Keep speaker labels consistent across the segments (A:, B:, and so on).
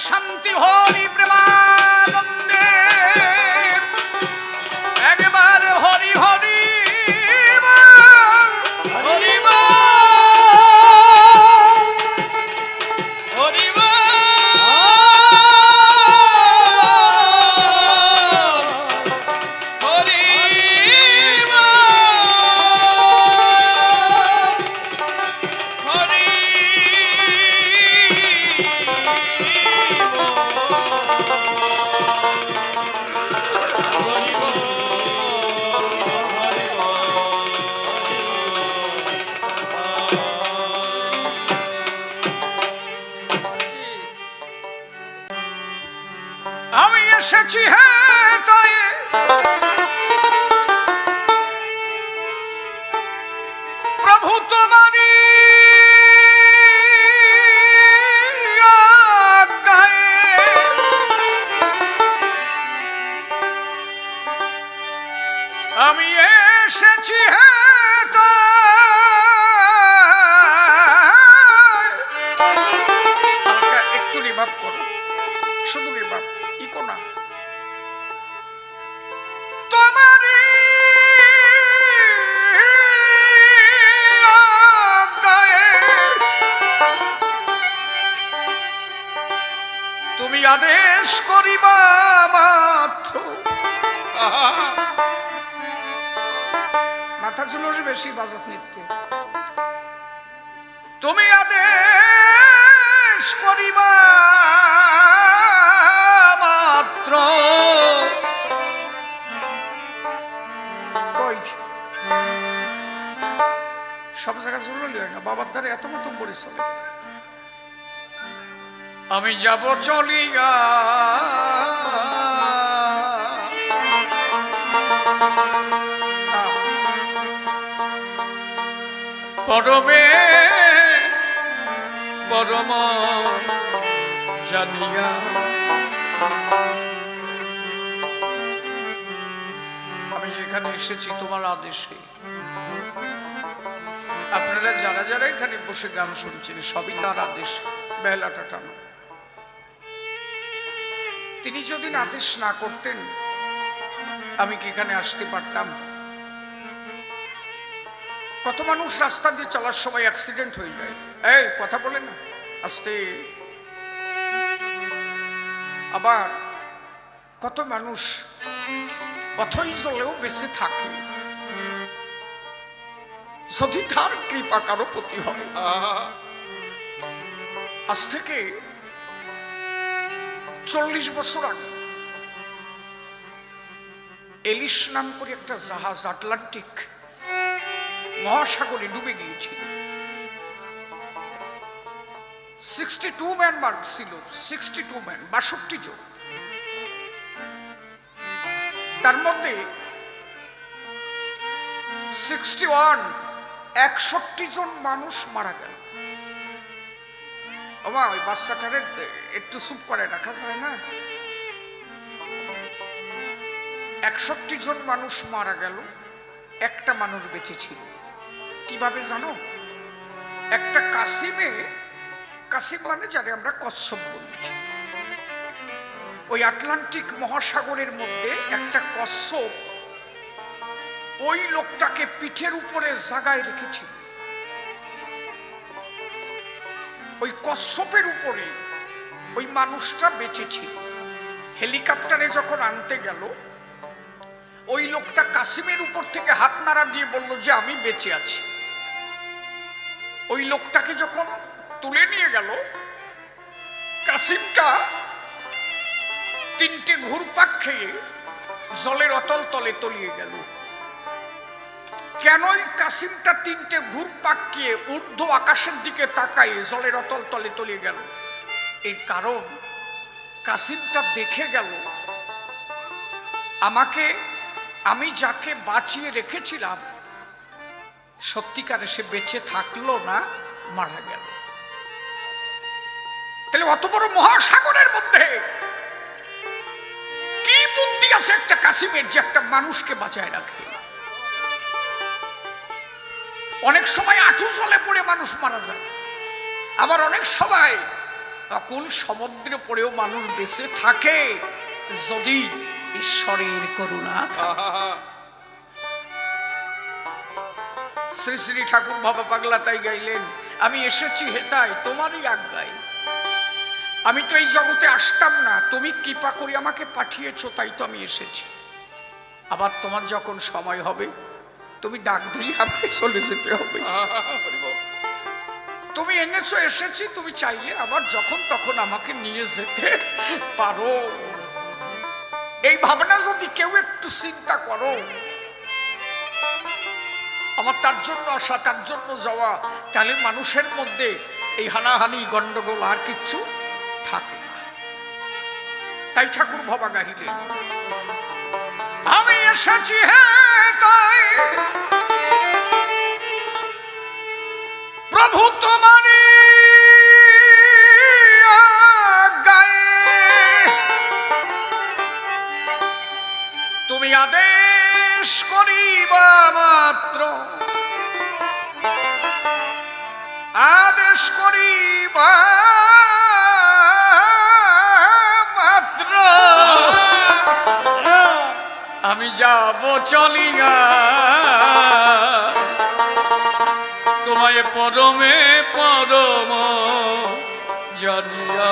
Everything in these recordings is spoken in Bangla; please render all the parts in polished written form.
A: শান্তি হরি প্রেমানন্দে একবার হরি হরি হরি আমি এসেছি হ্যাঁ তাই প্রভু তোমারি আজ্ঞায় আমি এসেছি হ্যাঁ তাই একটু রিভাব করো শুধু রিভাব ইকো না তোমারি আজ্ঞায় তুমি আদেশ করিবা মাত্র মাথা জুলুস বেশি বাজাত নিত্যে তুমি আদেশ করিবা মাত্র কই সব জায়গায় জুলুলি হয় না বাবার দ্বারা এত মতন পরিশ্রম আমি যাব চলিয়া পরমে পরম জানিয়া আমি যেখানে এসেছি তোমার আদেশে আপনারা যারা যারা এখানে বসে গান শুনছেন সবই তার আদেশ বেলাটা টানো তিনি যদি আদেশ না করতেন আমি কি এখানে আসতে পারতাম কত মানুষ রাস্তা দিয়ে চলার সময় অ্যাক্সিডেন্ট হয়ে যায় এই কথা বলে না আস্তে আবার কত মানুষ পথই চলেও বেঁচে থাকে যদি তার কৃপা কারো প্রতি হয় আজ থেকে 40 বছর আগে এলিশ নাম করে একটা জাহাজ আটলান্টিক মহাসাগরে ডুবে গিয়েছিল 62 ম্যান মার্ক ছিল 62 ম্যান 62 জন তার মধ্যে 61 জন মানুষ মারা গেল ওমা ওই বাচ্চাটারে একটু চুপ করে রাখা যায় না 61 জন মানুষ মারা গেল একটা মানুষ বেঁচে ছিল কিভাবে জানো একটা কাসিম মানে যারে আমরা কচ্ছপ বলছি ওই আটলান্টিক মহাসাগরের মধ্যে একটা কচ্ছপ ওই লোকটাকে পিঠের উপরে জাগায় রেখেছিল ওই কচ্ছপের উপরে ওই মানুষটা বেঁচে ছিল হেলিকপ্টারে যখন আনতে গেল ওই লোকটা কাসিমের উপর থেকে হাত নাড়া দিয়ে বলল যে আমি বেঁচে আছি ওই লোকটাকে যখন তুলে নিয়ে গেল কাসিমটা 3টে ঘুরপাক খেয়ে জলের অতল তলে তলিয়ে গেল কেন ওই কাসিমটা 3টে ঘুরপাক খেয়ে ঊর্ধ্ব আকাশের দিকে তাকায় জলের অতল তলে তলিয়ে গেল এর কারণ কাসিমটা দেখে গেল আমি যাকে বাঁচিয়ে রেখেছিলাম সত্যিকারে সে বেঁচে থাকলো না মারা গেল তাহলে অত বড় মহাসাগরের মধ্যে কি বুদ্ধি আছে একটা কাসিমের যে একটা মানুষকে বাঁচায় রাখে অনেক সময় আঁটু জলে পড়ে মানুষ মারা যায় আবার অনেক সময় অকুল সমুদ্রে পড়েও মানুষ বেঁচে থাকে যদি ঈশ্বরের করুণা থাকে। শ্রী শ্রী ঠাকুর বাবা পাগলা তাই গাইলেন, আমি এসেছি হেতায় তোমারই আজ্ঞায়। আমি তো এই জগতে আসতাম না, তুমি কৃপা করে আমাকে পাঠিয়েছো, তাই তো আমি এসেছি। আবার তোমার যখন সময় হবে তুমি ডাক দিলে আমাকে চলে যেতে হবে। তুমি এনেছো, এসেছি, তুমি চাইলে আবার যখন তখন আমাকে নিয়ে যেতে পারো। এই ভাবনা যদি কেউ একটু চিন্তা করো, আমার তার জন্য আসা, তার জন্য যাওয়া, তাহলে মানুষের মধ্যে এই হানাহানি গন্ডগোল আর কিচ্ছু থাকে না। তাই ঠাকুর বাবা গাহিলেন, আমি এসেছি হে তাই প্রভু তোমারই আজ্ঞায়, তুমি আদেশ করিবা মাত্র, আদেশ করিবা মাত্র আমি যাব চলিয়া, তোমায় পরমে পরম জানিয়া,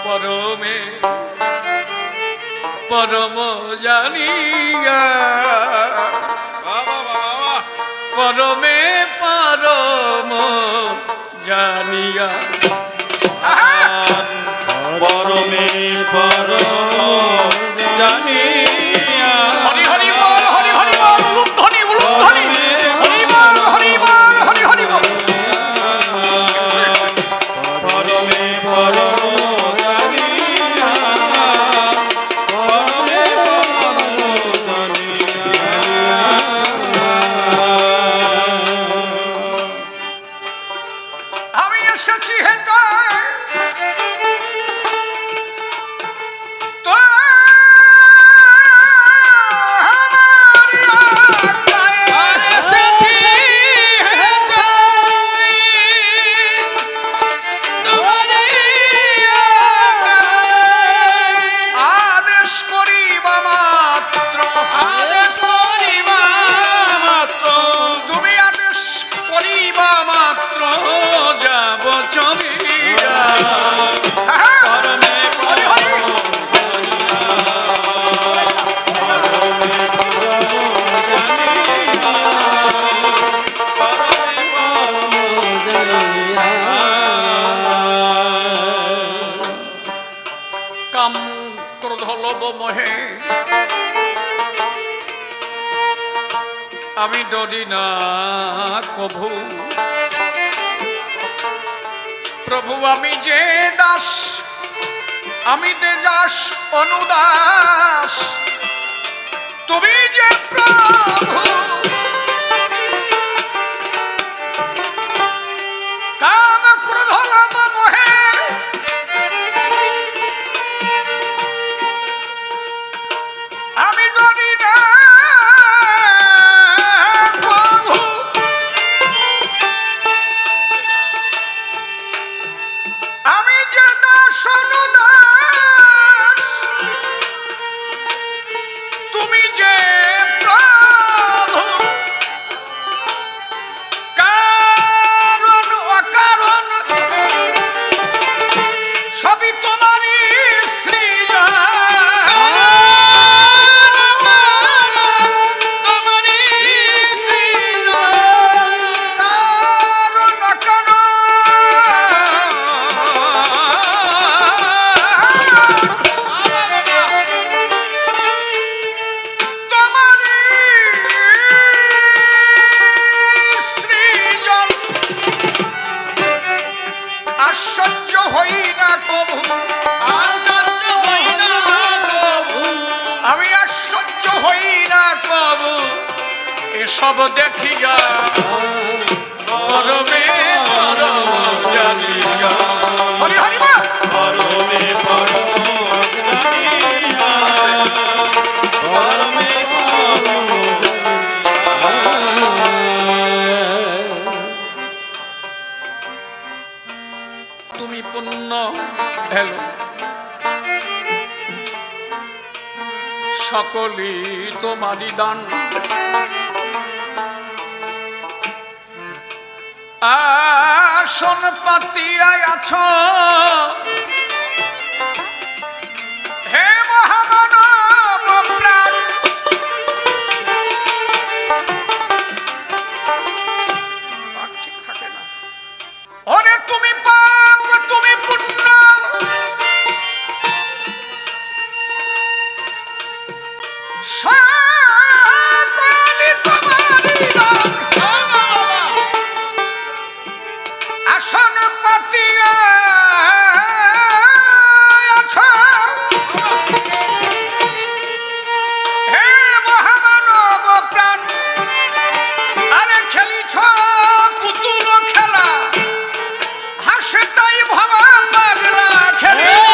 A: পরমে পরম জানিয়া, পরমে পরম জানিয়া,
B: পরমে পরম জানিয়া।
A: হরি হরি বল, হরি হরি বল, উলুধ্বনি উলুধ্বনি, হরি বল, হরি বল, হরি হরি বল।
B: পরমে পরম জানিয়া, পরমে পরম জানিয়া।
A: আমি এসেছি হেতায় আমি ডরি না কভু, প্রভু আমি যে দাস, আমি তেজাস অনুদাস, তুমি যে প্রভু কাম ক্রোধ লোভ মোহে, আমি ডরি না প্রভু, আমি যে দাস অনুদাস, তুমি যে প্রভু কারণ অকারণ সবই তোমারই সৃজন, আশ্চর্য হই না কভু, আমি আশ্চর্য হই না কভু, এসব দেখিয়া পরমে পরম জানিয়া, হরি হরি বল,
B: পরমে পরম জানিয়া, পরমে পরম জানিয়া।
A: এলো, সকলই তোমারই দান। আসন পাতিয়ায় আছো হে মহামানব প্রাণ, ঠিক থাকে না। ওরে তুমি পাপ তুমি পুণ্য সকলই তোমারই দান। আসন পাতিয়া আছো হে মহামানব প্রাণ, আরে খেলিছ পুতুল খেলা, হাসে তাই ভাবা পাগলা। খেলিছ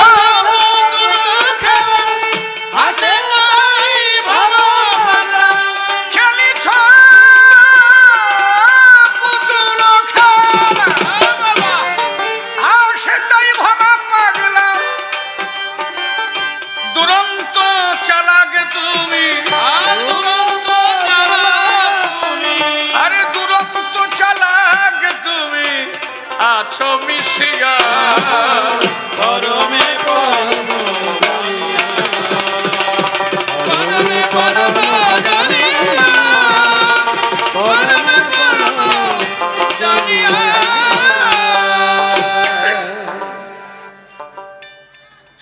A: খেলিছ পুতুল খেলা, হাসে তাই ভাবা পাগলা। দুরন্ত চালাক তুমি, আরে দুরন্ত চালাক তুমি আছো মিশিয়া।
B: পরমে পরম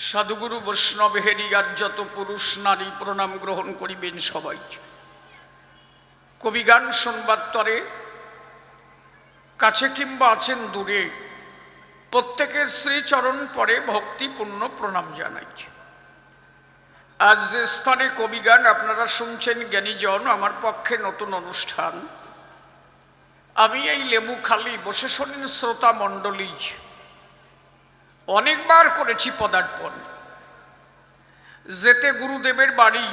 A: সাধুগুরু বৈষ্ণব হেরিয়ার যত পুরুষ নারী প্রণাম গ্রহণ করিবেন সবাই। কবিগান শুনবার তরে কাছে কিংবা আছেন দূরে, প্রত্যেকের শ্রীচরণ পরে ভক্তিপূর্ণ প্রণাম জানাই। আজ যে স্থানে কবিগান আপনারা শুনছেন জ্ঞানীজন, আমার পক্ষে নতুন অনুষ্ঠান। আমি এই লেবুখালি বসে শোনেন শ্রোতা মণ্ডলী, অনেকবার করেছি পদার্পণ। যেতে গুরুদেবের বাড়ি,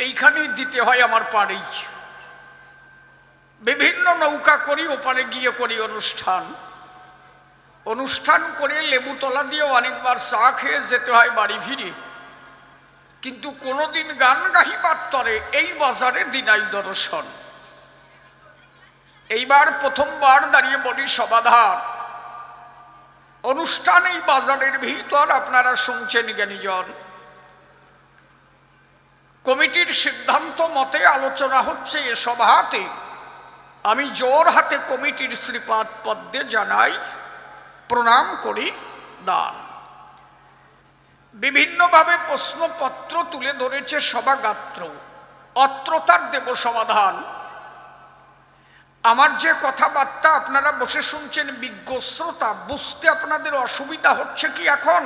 A: এইখানেই দিতে হয় আমার পাড়ি। বিভিন্ন নৌকা করি, ওপারে গিয়ে করি অনুষ্ঠান। অনুষ্ঠান করে লেবুতলা দিয়েও অনেকবার চা খেয়ে যেতে হয় বাড়ি ফিরে। কিন্তু কোনোদিন গান গাহিবার তরে এই বাজারে দিনাই দর্শন। এইবার প্রথমবার দাঁড়িয়ে বলি সমাধান। অনুষ্ঠান এই বাজারের ভিতর আপনারা শুনছেন জ্ঞানীজন। কমিটির সিদ্ধান্ত মতে আলোচনা হচ্ছে এ সভাতে। আমি জোর হাতে কমিটির শ্রীপাদ পদ্মে জানাই, প্রণাম করি দান। বিভিন্নভাবে প্রশ্নপত্র তুলে ধরেছে সভাগাত্র, অত্র তার দেব সমাধান। আমার যে কথাবার্তা আপনারা বসে শুনছেন বিজ্ঞ শ্রোতা, বুঝতে আপনাদের অসুবিধা হচ্ছে কি এখন?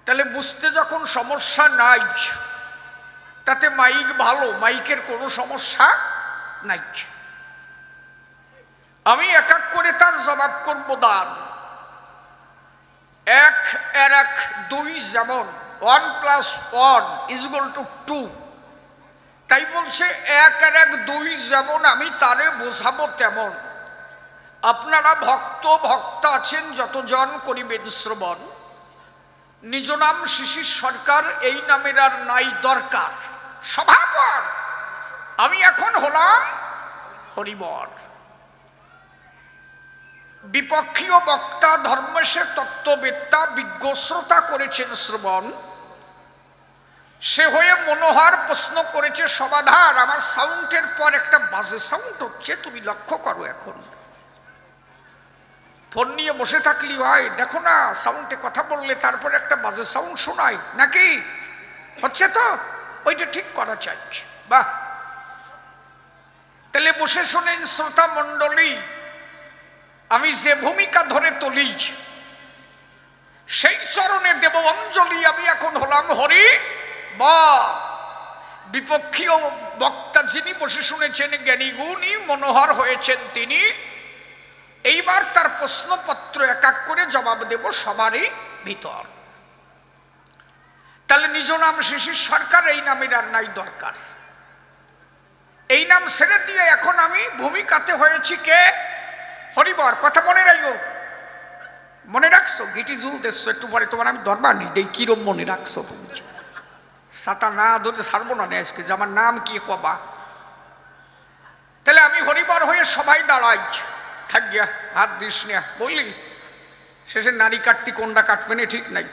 A: তাহলে বুঝতে যখন সমস্যা নাই, তাতে মাইক ভালো, মাইকের কোনো সমস্যা নাই। আমি এক এক করে তার জবাব করব দান। এক এর এক দুই, যেমন 1 + 1 = 2, তাই বলছে এক আর এক দুই যেমন আমি তারে বোঝাবো তেমন। আপনারা ভক্ত আছেন যতজন করিবেন শ্রবণ। নিজ নাম শিশির সরকার, এই নামের আর নাই দরকার। সভাপর আমি এখন হলাম হরিবর। বিপক্ষীয় বক্তা ধর্মেশে তত্ত্ববেত্তা বিজ্ঞ শ্রোতা করেছেন শ্রবণ। সে হয়ে মনোহর প্রশ্ন করেছে সমাধান। আমার সাউন্ডের পর একটা বাজে সাউন্ড হচ্ছে, তুমি লক্ষ্য করো। এখন ফোন নিয়ে বসে থাকলি হয়, দেখো না সাউন্ডে কথা বললে তারপরে একটা বাজে সাউন্ড শোনায় নাকি? হচ্ছে তো, ওইটা ঠিক করা চাই। বাহ, তাহলে বসে শোনেন শ্রোতা মণ্ডলী। আমি যে ভূমিকা ধরে তুলি সেই চরণে দেব অঞ্জলি। আমি এখন হলাম হরি বা। বিপক্ষীয় বক্তা যিনি বসে শুনেছেন জ্ঞানী গুণী মনোহর হয়েছেন তিনি। এইবার তার প্রশ্নপত্র এক এক করে জবাব দেব সবারই ভিতর। তাহলে নিজ নাম শিশির সরকার, এই নামের আর নাই দরকার। এই নাম ছেড়ে দিয়ে এখন আমি ভূমিকাতে হয়েছি কে? হরিবর। কথা মনে রাখো, মনে রাখছো গিটি জুল দেখছো একটু পরে তোমার আমি ধরবানি এই কিরম মনে রাখছো তুমি ছাতা না ধরতে ছাড়বো না আজকে যে আমার নাম কি কবা। তাহলে আমি হরিবার হয়ে সবাই দাঁড়াই থাক গিয়া হাত দিস না বললি শেষে নারী কাটতি কোনটা কাটবে না ঠিক নাই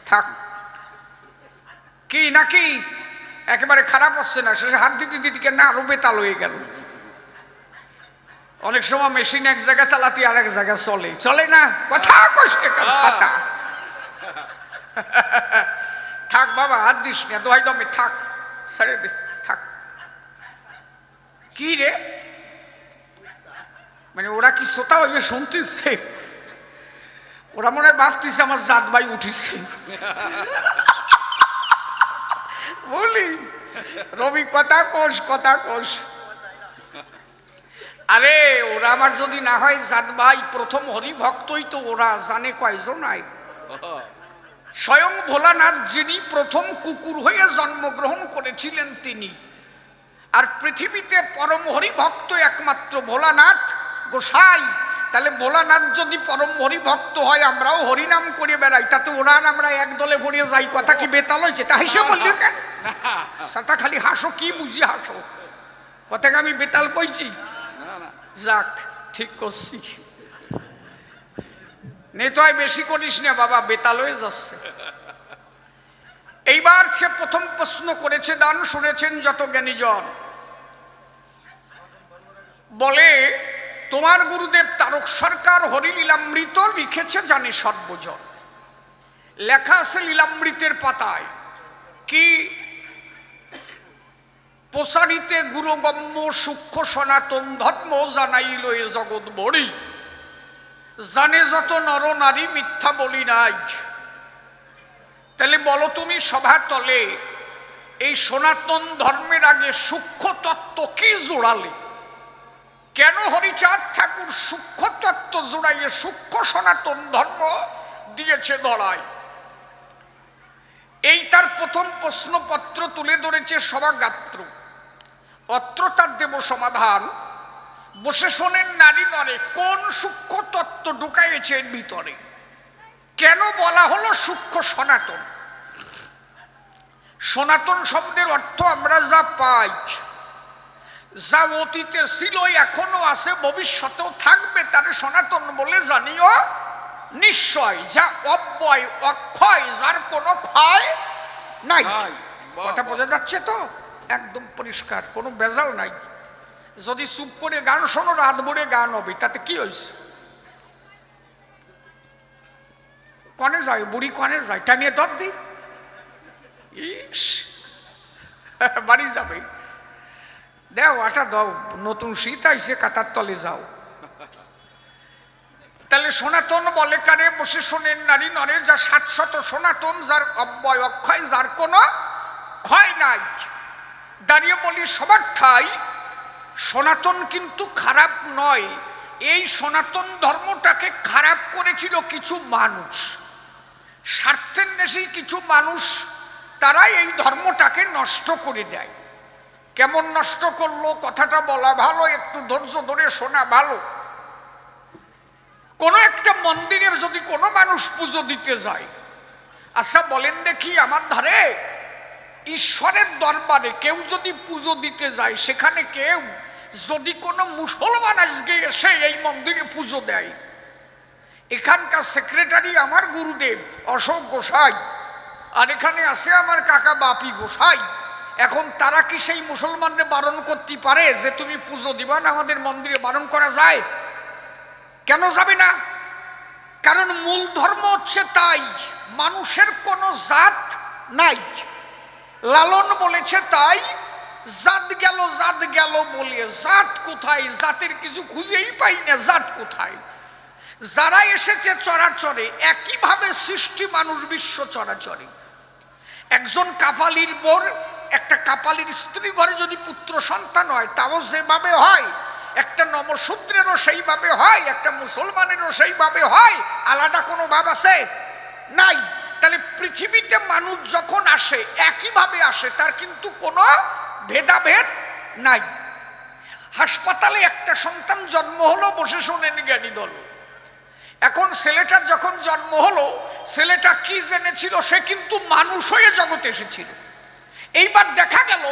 A: থাক কি নাকি একেবারে খারাপ হচ্ছে না শেষে হাত দিতে দিদিকে না আরো বেতাল হয়ে গেল। অনেক সময় মেশিন এক জায়গায় চালাতে আর এক জায়গায় চলে চলে না কথা কষ্টে ছাতা থাক বাবা হাত দিস না দোহাই দমে থাক ছেড়ে দে থাক। কি রে মানে ওরা কি শ্রোতা হয়ে শুনতেছে ওরা মনে হয় ভাবতেছে আমার জাত ভাই উঠিছে বলি রবি কথা কোষ আরে ওরা আমার যদি না হয় জাত ভাই প্রথম হরি ভক্তই তো ওরা জানে কয়জন নাই স্বয়ং ভোলানাথ যিনি প্রথম কুকুর হয়ে জন্মগ্রহণ করেছিলেন তিনি আর পৃথিবীতে পরম হরি ভক্ত একমাত্র ভোলানাথ গোসাই। তাহলে ভোলানাথ যদি পরম হরি ভক্ত হয় আমরাও হরিনাম করে বেড়াই তাতে ওরা আমরা এক দলে ভরিয়ে যাই কথা কি বেতাল হয়েছে তা হিসেবে বললি কেন সাতা খালি হাসো কি বুঝি হাসো কথাকে আমি বেতাল কইছি যাক ঠিক করছি নেতায় বেশি করিস না বাবা বেতাল হয়ে যাচ্ছে। এইবার সে প্রথম প্রশ্ন করেছে দান শুনেছেন যত জ্ঞানীজন বলে তোমার গুরুদেব তারক সরকার হরি লীলামৃত লিখেছে জানে সর্বজন লেখা আছে লীলামৃতের পাতায় কি প্রসারিতে গুরুগম্য সূক্ষ্ম সনাতন ধর্ম জানাইল এ জগৎ বড়ি জানে যত নর নারী মিথ্যা বলি নাই। তাহলে বলো তুমি সভা তলে এই সনাতন ধর্মের আগে সূক্ষ্ম তত্ত্ব কি জোড়ালে কেন হরিচাঁদ ঠাকুর সূক্ষ্ম তত্ত্ব জোড়াইয়ে সূক্ষ্ম সনাতন ধর্ম দিয়েছে ধরায়। এই তার প্রথম প্রশ্নপত্র তুলে ধরেছে সভাগাত্র অত্র তার দেব সমাধান বসে শোনেন নারী নরে কোন সূক্ষ্ম তত্ত্ব ঢুকাইছে এর ভিতরে কেন বলা হলো সূক্ষ্ম সনাতন। সনাতন শব্দের অর্থ আমরা যা পাই যা অতীতে ছিল এখনো আছে ভবিষ্যতেও থাকবে তার সনাতন বলে জানিও নিশ্চয় যা অব্যয় অক্ষয় যার কোনো ক্ষয় নাই। কথা বোঝা যাচ্ছে তো একদম পরিষ্কার কোনো ভেজাল নাই। যদি চুপ করে গান শোনো রাত ভরে গান হবে তাতে কি হয়েছে কনে যায় বুড়ি কনে যায় টানিয়ে দর দি ইস বাড়ি যাবে দেও আটা দাও নতুন শীত আইসে কাতার তলে যাও। তাহলে সনাতন বলে কারে বসে শোনেন নারী নরে যা ৭০০ সনাতন যার অব্যয় অক্ষয় যার কোনো ক্ষয় নাই। দাঁড়িয়ে বলি সবার ঠাই সনাতন কিন্তু খারাপ নয় এই সনাতন ধর্মটাকে খারাপ করেছিল কিছু মানুষ স্বার্থের নেশে কিছু মানুষ তারাই এই ধর্মটাকে নষ্ট করে দেয়। কেমন নষ্ট করলো কথাটা বলা ভালো একটু ধৈর্য ধরে শোনা ভালো। কোনো একটা মন্দিরের যদি কোনো মানুষ পুজো দিতে যায় আচ্ছা বলেন দেখি আমার ধারে ঈশ্বরের দরবারে কেউ যদি পুজো দিতে যায় সেখানে কেউ যদি কোনো মুসলমান আজকে এসে এই মন্দিরে পুজো দেয় এখানকার সেক্রেটারি আমার গুরুদেব অশোক গোসাই আর এখানে আছে আমার কাকা বাপি গোসাই এখন তারা কি সেই মুসলমানদের বারণ করতে পারে যে তুমি পুজো দিবা না আমাদের মন্দিরে বারণ করা যায় কেন যাবে না কারণ মূল ধর্ম হচ্ছে তাই মানুষের কোনো জাত নাই লালন বলেছে তাই জাত গেল বলে জাত কোথায় জাতের কিছু খুঁজেই পাই না জাত কোথায় যারা এসেছে চরাচরে একইভাবে সৃষ্টি মানুষ বিশ্ব চরাচরে একজন কাপালির বোর একটা কাপালির স্ত্রী ঘরে যদি পুত্র সন্তান হয় তাও যেভাবে হয় একটা নমশূদ্রেরও সেইভাবে হয় একটা মুসলমানেরও সেইভাবে হয় আলাদা কোনো ভাব আছে নাই। তাহলে পৃথিবীতে মানুষ যখন আসে একইভাবে আসে তার কিন্তু কোনো ভেদাভেদ নাই। হাসপাতালে একটা সন্তান জন্ম হলো বসে শোনেন জ্ঞানী দল এখন ছেলেটার যখন জন্ম হলো, ছেলেটা কি জেনেছিল? সে কিন্তু মানুষ হয়ে জগতে এসেছিল। এইবার দেখা গেল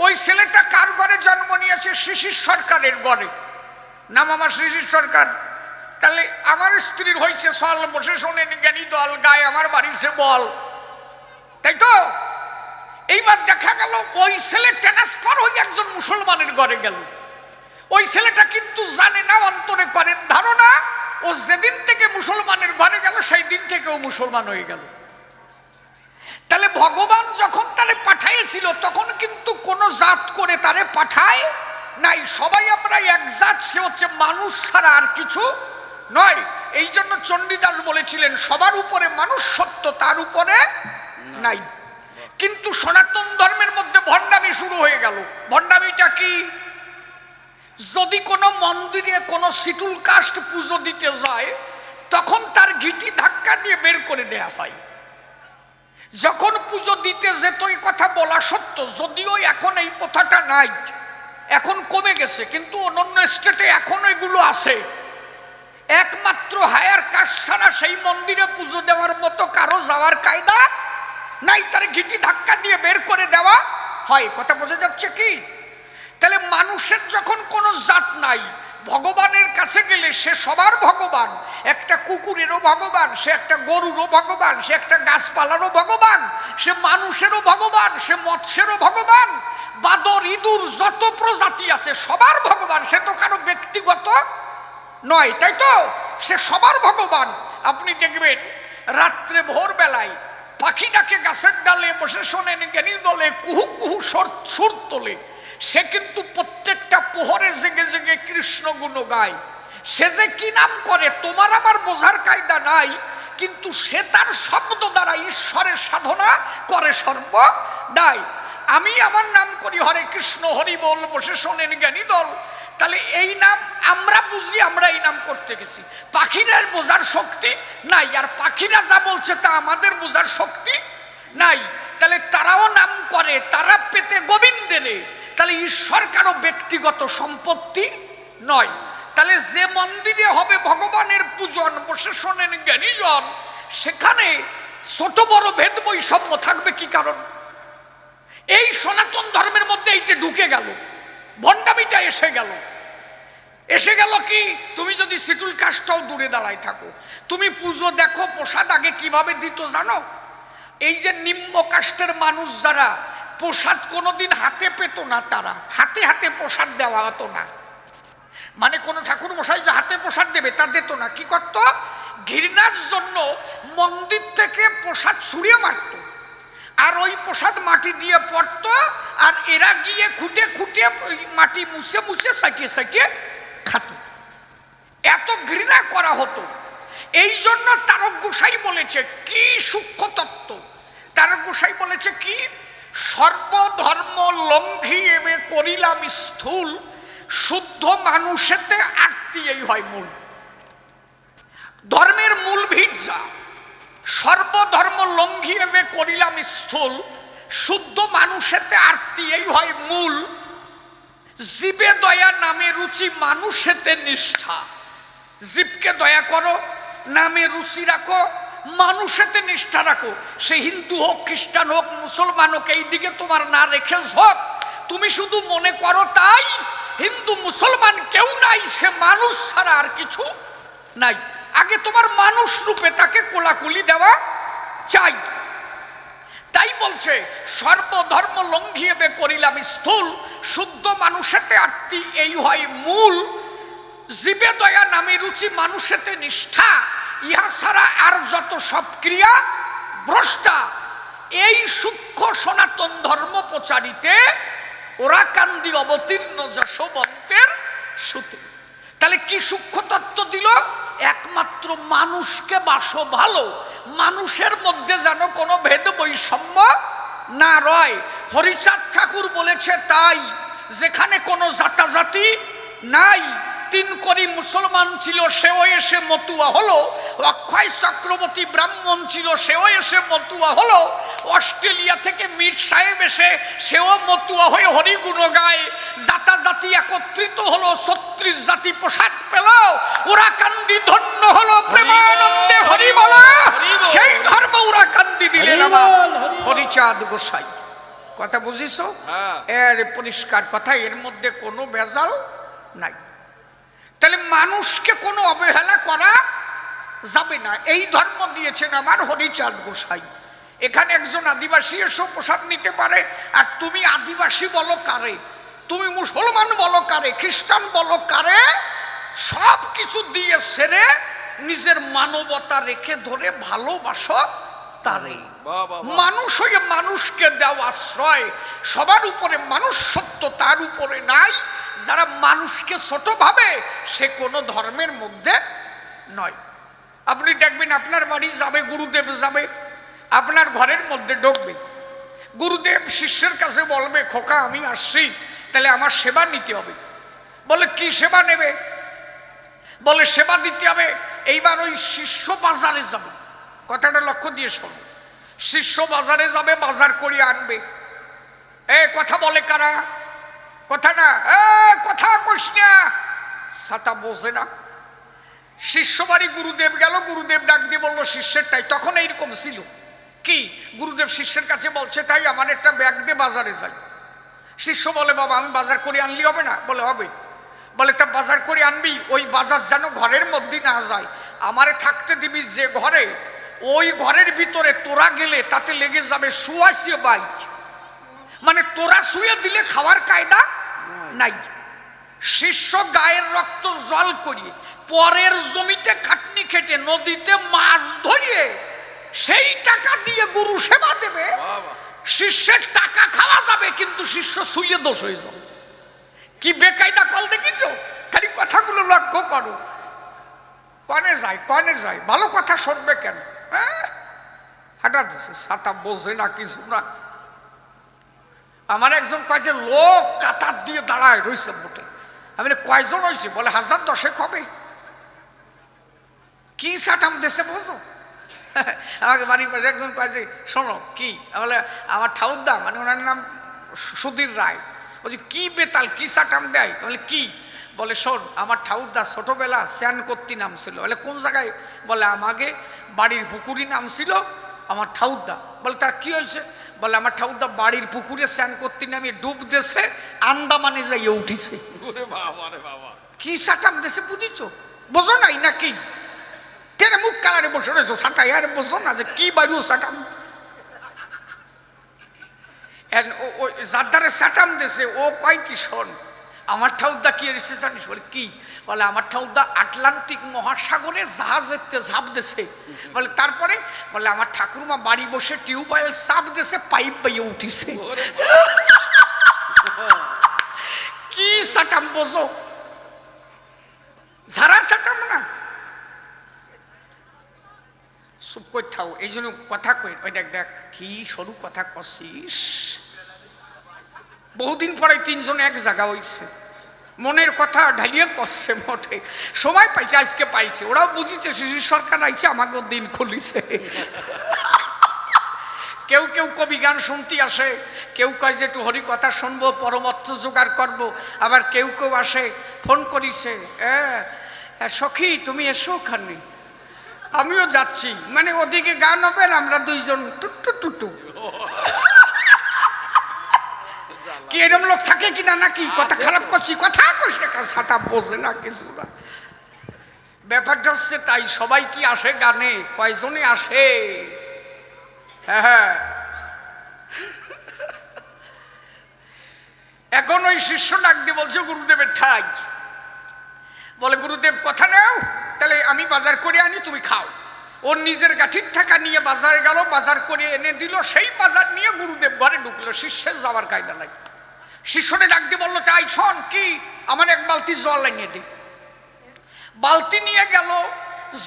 A: ওই ছেলেটা কার ঘরে জন্ম নিয়েছে? শিশির সরকারের ঘরে। নাম আমার শিশির সরকার। তাহলে আমার স্ত্রীর হয়েছে সল, বসে শোনেন জ্ঞানী দল, গায়ে আমার বাড়িছে বল, তাই তো? এইবার দেখা গেল ওই ছেলে ট্রান্সফার হয়ে একজন মুসলমানের ঘরে গেল। ওই ছেলেটা কিন্তু জানে না, অন্তরে করেন ধারণা ও যেদিন থেকে মুসলমানের ঘরে গেল সেই দিন থেকে ও মুসলমান হয়ে গেল। তাহলে ভগবান যখন তারে পাঠাইছিল তখন কিন্তু কোনো জাত করে তারে পাঠায় নাই। সবাই আমরা এক জাত, সে হচ্ছে মানুষ ছাড়া আর কিছু নয়। এই জন্য চণ্ডীদাস বলেছিলেন সবার উপরে মানুষ সত্য, তার উপরে নাই। কিন্তু সনাতন ধর্মের মধ্যে ভণ্ডামি শুরু হয়ে গেল। ভণ্ডামিটা কি? যদি কোনো মন্দিরে কোনো শিটুল কাস্ট পুজো দিতে যায় তখন তার ঘিটি ধাক্কা দিয়ে বের করে দেয়া হয়। যখন পুজো দিতে যেত এই কথা বলা সত্য, যদিও এখন এই প্রথাটা নাই, এখন কমে গেছে, কিন্তু অন্যান্য স্টেটে এখনো এগুলো আছে। একমাত্র হায়ার কাস্ট ছাড়া সেই মন্দিরে পুজো দেওয়ার মতো কারো যাওয়ার কায়দা নাই, তার ঘিটি ধাক্কা দিয়ে বের করে দেওয়া হয়। কথা বোঝা যাচ্ছে কি? তাহলে মানুষের যখন কোনো জাত নাই, ভগবানের কাছে গেলে সে সবার ভগবান। একটা কুকুরেরও ভগবান, সে একটা গরুরও ভগবান, সে একটা গাছপালারও ভগবান, সে মানুষেরও ভগবান, সে মৎস্যেরও ভগবান, বাদর ইঁদুর যত প্রজাতি আছে সবার ভগবান। সে তো কারো ব্যক্তিগত নয়, তাই তো? সে সবার ভগবান। আপনি দেখবেন রাত্রে ভোরবেলায় পাখিটাকে গাছের ডালে বসে শোনেন জ্ঞানী দলে কুহু কুহু সুর তোলে। সে কিন্তু প্রত্যেকটা পোহরে জেগে জেগে কৃষ্ণ গুণ গায়। সে যে কি নাম করে তোমার আমার বোঝার কায়দা নাই, কিন্তু সে তার শব্দ দ্বারা ঈশ্বরের সাধনা করে সর্বদাই। আমি আমার নাম করি হরে কৃষ্ণ হরি বল, বসে শোনেন জ্ঞানী দল। তাহলে এই নাম আমরা বুঝি, আমরা এই নাম করতে গেছি। পাখিরা বোঝার শক্তি নাই, আর পাখিরা যা বলছে তা আমাদের বোঝার শক্তি নাই। তাহলে তারাও নাম করে, তারা পেতে গোবিন্দেরে। তাহলে ঈশ্বর কারো ব্যক্তিগত সম্পত্তি নয়। তাহলে যে মন্দিরে হবে ভগবানের পূজন, বসে শোনেন জ্ঞানীজন, সেখানে ছোট বড় ভেদ বৈষম্য থাকবে কি কারণ? এই সনাতন ধর্মের মধ্যে এইটা ঢুকে গেল, ভণ্ডামিটা এসে গেল। এসে গেল কি? তুমি যদি শিটুল কাস্টটাও দূরে দাঁড়ায় থাকো, তুমি পুজো দেখো প্রসাদ আগে কিভাবে দিত জানো? এই যে নিম্ন কাস্টের মানুষ যারা প্রসাদ কোনোদিন হাতে পেত না, তারা হাতে হাতে প্রসাদ দেওয়া হতো না। মানে কোনো ঠাকুর মশাই যে হাতে প্রসাদ দেবে তা দিত না। কি করত? ঘৃণার জন্য মন্দির থেকে প্রসাদ ছুঁড়িয়ে মারত, আর ওই প্রসাদ মাটি দিয়ে পড়ত, আর এরা গিয়ে খুঁটে খুঁটে মাটি মুছে মুছে সাইটিয়ে সাইটিয়ে খাত। এত ঘৃণা করা হতো। এই জন্য তারক গোসাই বলেছে কি সূক্ষ্ম তত্ত্ব। তারক গোসাই বলেছে কি? সর্বধর্ম লঙ্ঘি এবে করিলাম স্থূল, শুদ্ধ মানুষেতে আরতি এই হয় মূল। ধর্মের মূল ভিত যা, সর্বধর্ম লঙ্ঘি এবে করিলাম স্থূল, শুদ্ধ মানুষেতে আরতি এই হয় মূল। জীবে দয়া নামে রুচি মানুষেতে নিষ্ঠা। জীবকে দয়া করো, নামে রুচি রাখো, মানুষেতে নিষ্ঠা রাখো। সে হিন্দু হোক, খ্রিস্টান হোক, মুসলমান হোক, এই দিকে তোমার না রেখে হোক, তুমি শুধু মনে করো তাই হিন্দু মুসলমান কেউ নাই, সে মানুষ ছাড়া আর কিছু নাই। আগে তোমার মানুষ রূপে তাকে কোলাকুলি দেওয়া চাই। তাই বলছে সর্বধর্ম লঙ্ঘিয়েবে করিলাম স্থূল, শুদ্ধ মানুষেতে আরতি এই হয় মূল। জীবে দয়া নামে রুচি মানুষেতে নিষ্ঠা, ইহা ছাড়া আর যত সব ক্রিয়া ভ্রষ্টা। এই সূক্ষ্ম সনাতন ধর্ম প্রচারিতে ওরা কান্দি অবতীর্ণ যশোবন্তের সুতে। তাহলে কি সূক্ষ্ম তত্ত্ব দিল? একমাত্র মানুষকে বাসো ভালো, মানুষের মধ্যে যেন কোনো ভেদ বৈষম্য না রয়। হরিচাঁদ ঠাকুর বলেছে তাই, যেখানে কোনো জাতাজাতি নাই, তিন করি মুসলমান ছিল, সেও এসে মতুয়া হলো। অক্ষয় চক্রবর্তী ব্রাহ্মণ ছিল, সেও এসে মতুয়া হলো। অস্ট্রেলিয়া থেকে মীর সাহেব এসে সেও মতুয়া হয়ে হরিগুণ গায়। জাতি একত্রিত হলো, 36 জাতি প্রসাদ পেল। ওরা কান্দি ধন্য হলো, প্রেমানন্দে হরি বলা। সেই ধর্ম ওরা কান্দি দিলেন আমার হরিচাঁদ গোসাই। কথা বুঝিস? এর পরিষ্কার কথা, এর মধ্যে কোনো ভেজাল নাই। তাহলে মানুষকে কোনো অবহেলা করা যাবে না, এই ধর্ম দিয়েছেন আমার হরিচাঁদ গোসাই। এখানে একজন আদিবাসী এসেও প্রসাদ নিতে পারে, আর তুমি আদিবাসী বলো কারে, তুমি মুসলমান বলো কারে, খ্রিস্টান বলো কারে, সব কিছু দিয়ে সেরে নিজের মানবতা রেখে ধরে ভালোবাসো তারে। মানুষ হয়ে মানুষকে দেওয়া আশ্রয়, সবার উপরে মানুষ সত্য, তার উপরে নাই। যারা মানুষকে ছোট ভাবে সে কোনো ধর্মের মধ্যে নয়। আপনি দেখবেন আপনার বাড়ি যাবে, গুরুদেব যাবে, আপনার ঘরের মধ্যে ঢুকবে, গুরুদেব শিষ্যের কাছে বলবে, খোকা আমি আসছি, তাহলে আমার সেবা নিতে হবে। বলে কি সেবা নেবে? বলে সেবা দিতে হবে। এইবার ওই শিষ্য বাজারে যাবে, কথাটা লক্ষ্য দিয়ে শোনো। শিষ্য বাজারে যাবে, বাজার করে আনবে। কথা বলে কারা? কথা না, কথা কইস না, ছাতা বোঝে না। শিষ্য বাড়ি গুরুদেব গেল, গুরুদেব ডাক দিয়ে বললো শিষ্যেরটাই। তখন এইরকম ছিল কি, গুরুদেব শিষ্যের কাছে বলছে, তাই আমার একটা ব্যাগ দিয়ে বাজারে যাই। শিষ্য বলে, বাবা আমি বাজার করে আনলি হবে না? বলে হবে। বলে তা বাজার করে আনবি, ওই বাজার যেন ঘরের মধ্যে না যায়, আমারে থাকতে দিবি যে ঘরে, ওই ঘরের ভিতরে তোরা গেলে তাতে লেগে যাবে শুয়াশিয়ে বাইক, মানে তোরা শুয়ে দিলে খাওয়ার কায়দা নাই। শিষ্য গায়ের রক্ত জল করিয়ে পরের জমিতে খাটনি খেটে নদীতে মাছ ধরিয়ে সেই টাকা দিয়ে গুরু সেবা দেবে। শিষ্যের টাকা খাওয়া যাবে, কিন্তু শিষ্য শুয়ে দোষ হয়ে যাবে। কি বেকায়দা কল দেখিছ? খালি কথাগুলো লক্ষ্য করো। কনে যায়, কনে যায়, ভালো কথা শুনবে কেন? হাঁটা দিচ্ছে, ছাতা বোঝে না, কিছু না। আমার একজন কয় যে লোক কাতার দিয়ে দাঁড়ায় রয়েছে মোটে। আমি কয়জন হয়েছে? বলে 1010 হবে। কি সাটাম দেশে বোঝো? আমাকে বাড়ি একজন কয় যে শোনো কি, বলে আমার ঠাউরদা, মানে ওনার নাম সুধীর রায়, বলছি কি বেতাল, কি সাটাম দেয়? বলে কি? বলে শোন, আমার ঠাউরদা ছোটবেলা স্যান করতে নামছিল। বলে কোন জায়গায়? বলে আমাকে বাড়ির পুকুরি নামছিল আমার ঠাউরদা। বলে তা কি হয়েছে? বলে আমার ঠাউরদা বাড়ির পুকুরে স্নান করতে নামিয়ে ডুব দেশে আন্দামানে যাইয়ে উঠিছে। কি সাটাম দেশে বুঝিছ? বোঝো নাই নাকি? তেরে মুখ কালারে বসে রয়েছো সাটাই, আর বোঝো না যে কি বাড়ি সাটাম? যার দ্বারে সাটাম দেশে ও কয় কি, শোন আমার ঠাউরদা কি এসেছে জানিস? বলে কি? বলে আমার ঠাউরদা আটলান্টিক মহাসাগরে জাহাজের ঝাঁপ দেশে। বলে তারপরে? বলে আমার ঠাকুরমা বাড়ি বসে টিউবওয়েল চাপ দেশে পাইপ বাইয়ে উঠিছে। কি সাটাম বোঝো? ঝাড়া সাটাম না। চুপ করে থাও, এই জন্য কথা কই। ওই দেখ দেখ কি সরু কথা করছিস। বহুদিন পরে তিনজন এক জায়গা হইছে, মনের কথা ঢালিয়ে করছে। মোটে সময় পাইছে, আজকে পাইছে। ওরাও বুঝিছে শিশির সরকার আইছে, আমাকেও দিন খুলিছে। কেউ কেউ কবি গান শুনতে আসে, কেউ কয় যে একটু হরি কথা শুনবো, পরমর্থ জোগাড় করবো। আবার কেউ কেউ আসে ফোন করিছে, সখী তুমি এসো ওখানে, আমিও যাচ্ছি। মানে ওদিকে গান হবে, আমরা দুইজন টুটু টুটু। কি এরকম লোক থাকে কিনা নাকি? কথা খারাপ করছি, কথা কইস না, ছাতা বোঝে না, কিছু না। ব্যাপারটা হচ্ছে তাই। সবাই কি আসে গানে? কয়জনে আসে? হ্যাঁ, এখন ওই শিষ্য ডাক দিয়ে বলছে গুরুদেবের ঠাই। বলে গুরুদেব কথা নেও, তাহলে আমি বাজার করে আনি, তুমি খাও। ওর নিজের গাঠির টাকা নিয়ে বাজারে গেল, বাজার করে এনে দিল। সেই বাজার নিয়ে গুরুদেব ঘরে ঢুকলো। শিষ্যের যাওয়ার কায়দা নাই। শিষ্যনে ডাক দিয়ে বললো, তাই শোন কি, আমার এক বালতি জল এনে দিই। বালতি নিয়ে গেল,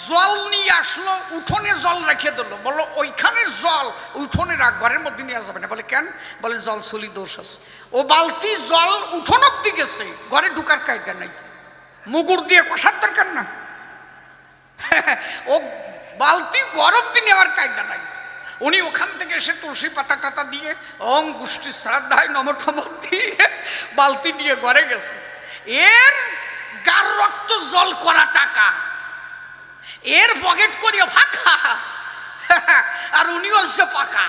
A: জল নিয়ে আসলো, উঠোনে জল রেখে দিল। বললো ওইখানে জল উঠোনে রাখ, ঘরের মধ্যে নিয়ে যাবে না। বলে কেন? বলে জল চলি দোষ আছে। ও বালতি জল উঠোন অব্দি গেছে, ঘরে ঢুকার কায়দা নাই। মুগুর দিয়ে কষার দরকার না। ও বালতি গরম দিনে আর কায়দা নাই। উনি ওখান থেকে এসে তুলসী পাতা টাতা দিয়ে ওং গোষ্ঠী শ্রাদ্ধায় নমঠম দিয়ে বালতি নিয়ে ঘরে গেছে। এর গার রক্ত জল করা টাকা এর পকেট করিয়া ফাঁকা, আর উনি হচ্ছে পাকা।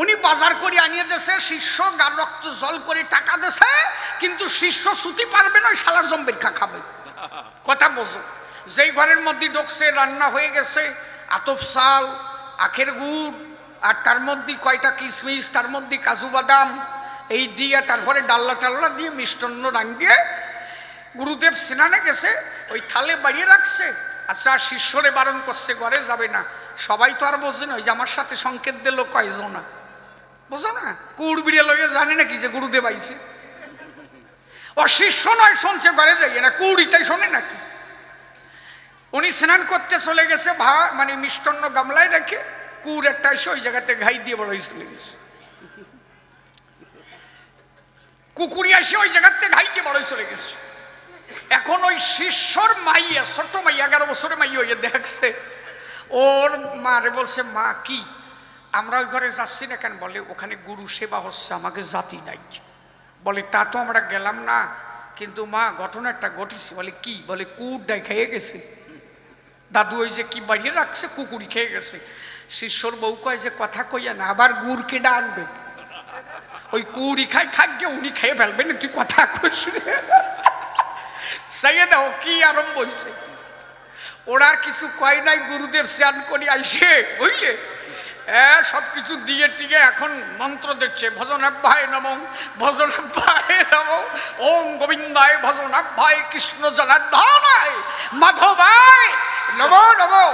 A: উনি বাজার করে আনিয়ে দেশে, শিষ্য গার রক্ত জল করে টাকা দেশে, কিন্তু শিষ্য ছুটি পারবে না, ওই শালার জম্বির খাবে। কথা বোঝো। যেই ঘরের মধ্যে ঢুকছে রান্না হয়ে গেছে, আতপ চাল, আখের গুড়, আর তার মধ্যে কয়টা কিশমিশ, তার মধ্যে কাজু বাদাম, এই দিয়ে তারপরে ডাল্লা টাল্লা দিয়ে মিষ্টান্ন রান দিয়ে গুরুদেব স্নানে গেছে, ওই থালে বাড়িয়ে রাখছে। আচ্ছা, শিষ্যরে বারণ করছে ঘরে যাবে না। সবাই তো আর বোঝে না, ওই যে আমার সাথে সংকেত দিল কয়জনা, বোঝো না? কুড় বিড়ে লইয়া জানে নাকি যে গুরুদেব আইছে? ও শিষ্য নয়, শুনছে ঘরে যাইয়ে না, কুড়িটাই শোনে নাকি? উনি স্নান করতে চলে গেছে, মানে মিষ্টান্ন গামলায় রেখে কুড় একটা এসে ওই জায়গাতে ঘাই দিয়ে বড় চলে গেছে। কুকুরি এসে ওই জায়গাতে ঘাই দিয়ে বড় চলে গেছে। এখন ওই শিষ্যর মাইয়া, ছোট মাইয়া, 11 বছরের মাইয়া হইয়া দেখছে। ওর মারে বলছে, মা কি আমরা ওই ঘরে যাচ্ছি না কেন? বলে ওখানে গুরু সেবা হচ্ছে, আমাকে জাতি নাই। বলে তা তো আমরা গেলাম না, কিন্তু মা ঘটনা একটা ঘটিছে। বলে কি? বলে কুকুরটাই খেয়ে গেছে। দাদু ওই যে কি বাড়িয়ে রাখছে, কুকুরি খেয়ে গেছে। শিষ্যর বউ কয় যে কথা কইয়া না, আবার গুড় কেডা আনবে? ওই কুকুরি খাই খাদ্যে উনি খেয়ে ফেলবেন, তুই কথা কইস। সাইয়ে দাও কি আরম্ভ হয়েছে। ওরা কিছু কয় নাই, গুরুদেব স্নান করে আইসে বুঝলে সবকিছু দিয়ে টিকে এখন মন্ত্র দিচ্ছে, ভজনাভ্যায় নমঃ, ভজনাভ্যায় নমঃ, ওং গোবিন্দায় ভজনাভ্যায়, কৃষ্ণ জনার্দনায় মাধবায় নমো নমো।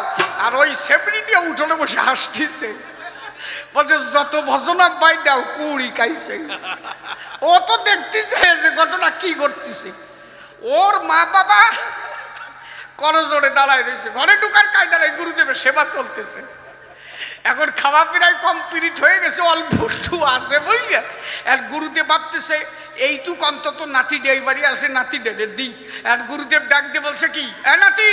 A: আর ওই সেবরি দিয়ে উঠোনে বসে হাসতেছে, বলছে যত ভজনাভ্যায় দাও কুড়ি খাইছে। ও তো দেখতেছে যে ঘটনা কি ঘটতেছে। ওর মা বাবা করজোড়ে দাঁড়ায় রয়েছে, ঘরে ঢুকার কায়দা নাই, গুরুদেবের সেবা চলতেছে। এখন খাওয়া প্রায় কমপ্লিট হয়ে গেছে, অল্প একটু আছে বুঝলে। আর গুরুদেব ভাবতেছে এইটুক অন্তত নাতি ডে বাড়ি আছে, নাতি ডেড়ে দিই। আর গুরুদেব ডাক দিয়ে বলছে কি, এ নাতি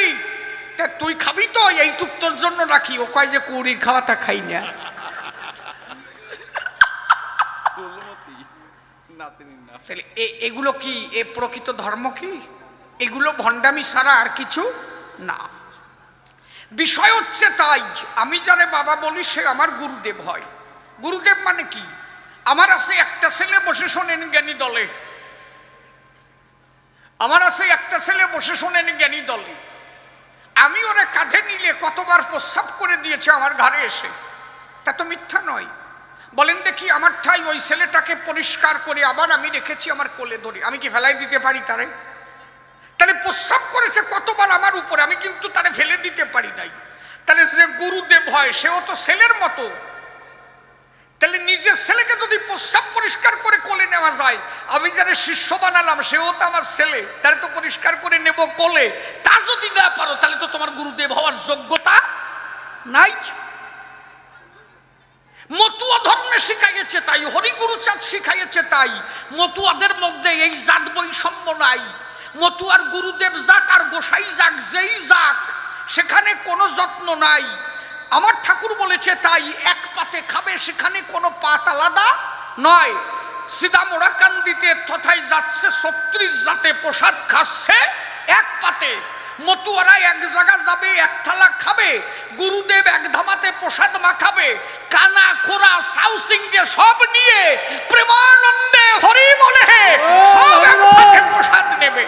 A: তা তুই খাবি তো, এইটুক তোর জন্য রাখি। ও কয় যে কুড়ির খাওয়াটা খাই না। তাহলে এগুলো কি এ প্রকৃত ধর্ম? কি এগুলো ভণ্ডামি ছাড়া আর কিছু না। বিষয় হচ্ছে তাই আমি যারে বাবা বলি সে আমার গুরুদেব হয়। গুরুদেব মানে কি? আমার আছে একটা ছেলে বসে শোনেন জ্ঞানী দলে, আমার আছে একটা ছেলে বসে শোনেন জ্ঞানী দলে। আমি ওরা কাঁধে নিলে কতবার প্রস্রাব করে দিয়েছে আমার ঘরে এসে, তা তো মিথ্যা নয়। বলেন দেখি, আমার ঠাই ওই ছেলেটাকে পরিষ্কার করে আবার আমি রেখেছি আমার কোলে ধরে, আমি কি ফেলাই দিতে পারি তারে? তাহলে প্রস্রাব করেছে কতবার আমার উপরে, আমি কিন্তু তারে ফেলে দিতে পারি নাই। তাহলে যে গুরুদেব হয় সেও তো ছেলের মতো। তাহলে নিজের ছেলেকে যদি প্রস্রাব পরিষ্কার করে কোলে নেওয়া যায়, আমি যারা শিষ্য বানালাম সেও তো আমার ছেলে, তাহলে তো পরিষ্কার করে নেব কোলে। তা যদি না পারো তাহলে তো তোমার গুরুদেব হওয়ার যোগ্যতা নাই। মতুয়া ধর্মে শিখাইছে তাই, হরিগুরুচাঁদ শিখাইছে তাই। মতুয়াদের মধ্যে এই জাত বৈষম্য নাই। মতুয়ার গুরুদেব যাক আর গোসাই যাক, যেই যাক, সেখানে কোনো যত্ন নাই। আমার ঠাকুর বলেছে তাই, এক পাতে খাবে, সেখানে কোনো পাত আলাদা নয়। সিধা মোড়াকান্দিতে তথায় যাচ্ছে 36 জাতে প্রসাদ খাচ্ছে এক পাতে। মতুয়ারা এক জায়গা যাবে, এক থালা খাবে, গুরুদেব এক ধামাতে প্রসাদ মাখাবে। কানা খোরা সাউসিংকে সব নিয়ে প্রেমানন্দে হরি বলে সব এক পাতে প্রসাদ নেবে।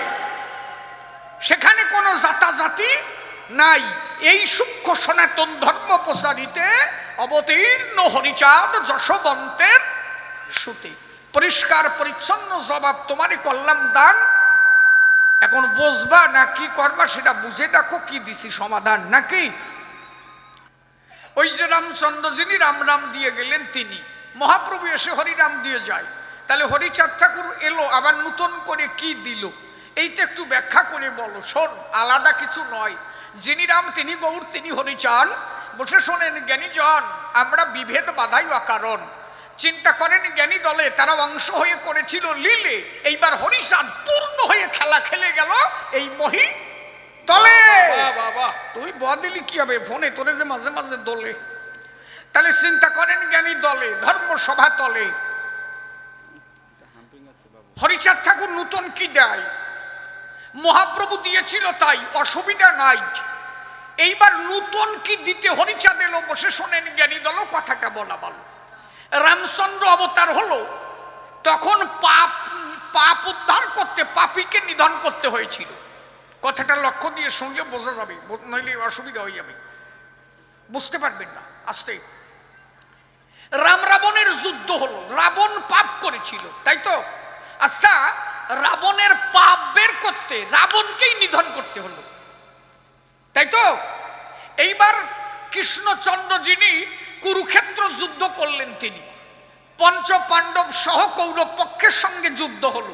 A: সেখানে কোনো জাতাজাতি নাই। এই সূক্ষ্ম সনাতন ধর্ম প্রচারিতে অবতীর্ণ হরিচাঁদ যশবন্তের সুতে। পরিষ্কার পরিচ্ছন্ন জবাব তোমারই করলাম দান। এখন বসবা না কি করবা সেটা বুঝে দেখো কি দিছি সমাধান নাকি। ওই যে রামচন্দ্র যিনি রাম রাম দিয়ে গেলেন, তিনি মহাপ্রভু এসে হরিনাম দিয়ে যায়। তাহলে হরিচাঁদ ঠাকুর এলো, আবার নতুন করে কি দিল এইটা একটু ব্যাখ্যা করে বলো। শোন, আলাদা কিছু নয়। যিনি রাম তিনি গৌর তিনি হরিচাঁদ, বসে শোনেন জ্ঞানীজন, আমরা বিভেদ বাধাই অকারণ। চিন্তা করেন জ্ঞানী দলে তারা অংশ হয়ে করেছিল লীলে, এইবার হরিচাঁদ পূর্ণ হয়ে খেলা খেলে গেল এই মহি দলে। তুই বদিলি কি হবে ফোনে তোরে যে মাঝে মাঝে দলে। তাহলে চিন্তা করেন জ্ঞানী দলে, ধর্মসভা তলে হরিচাঁদ ঠাকুর নূতন কি দেয়? মহাপ্রভু দিয়েছিল তাই, অসুবিধা নাই। এইবার নূতন কি দিতে হরিচাঁদ এলো, বসে শোনেন জ্ঞানী দল কথাটা বলা ভালো। রামচন্দ্র অবতার হলো, তখন পাপ উদ্ধার করতে পাপীকে নিধন করতে হয়েছিল। কথাটা লক্ষ্য দিয়ে শুনলে বোঝা যাবে, নইলে অসুবিধা হয়ে যাবে, বুঝতে পারবেন না। আস্তে রাম রাবণের যুদ্ধ হলো, রাবণ পাপ করেছিল তাই তো। আচ্ছা, রাবণের পাপ বের করতে রাবণকেই নিধন করতে হলো তাই তো। এইবার কৃষ্ণচন্দ্র যিনি কুরুক্ষেত্র যুদ্ধ করলেন, তিনি পঞ্চ পাণ্ডব সহ কৌরব পক্ষের সঙ্গে যুদ্ধ হলো।